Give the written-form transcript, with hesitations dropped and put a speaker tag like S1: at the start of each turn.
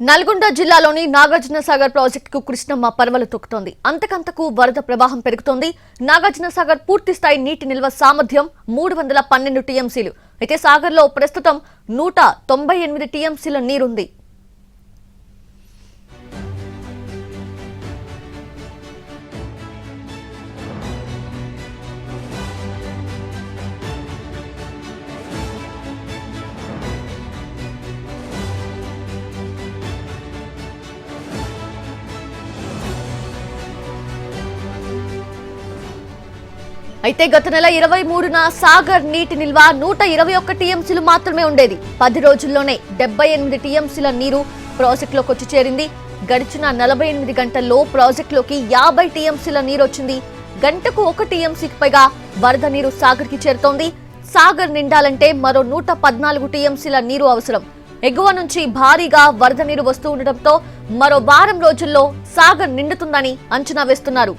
S1: నల్గొండ జిల్లాలోని నాగార్జునసాగర్ ప్రాజెక్టుకు కృష్ణమ్మ పరవలు తొక్కుతోంది. అంతకంతకు వరద ప్రవాహం పెరుగుతోంది. నాగార్జునసాగర్ పూర్తి స్థాయి నీటి నిల్వ సామర్థ్యం 312 టీఎంసీలు. అయితే సాగర్లో ప్రస్తుతం 198 టీఎంసీల నీరుంది. అయితే గత నెల 23న సాగర్ నీటి నిల్వ 121 టీఎంసీలు మాత్రమే ఉండేది. 10 రోజుల్లోనే 78 టీఎంసీల నీరు ప్రాజెక్టులోకి వచ్చి చేరింది. గడిచిన 48 గంటల్లో ప్రాజెక్టులోకి 50 టీఎంసీల నీరు వచ్చింది. గంటకు 1 టీఎంసీకి పైగా వరద నీరు సాగర్కి చేరుతోంది. సాగర్ నిండాలంటే మరో 114 టీఎంసీల నీరు అవసరం. ఎగువ నుంచి భారీగా వరద నీరు వస్తూ ఉండటంతో మరో వారం రోజుల్లో సాగర్ నిండుతుందని అంచనా వేస్తున్నారు.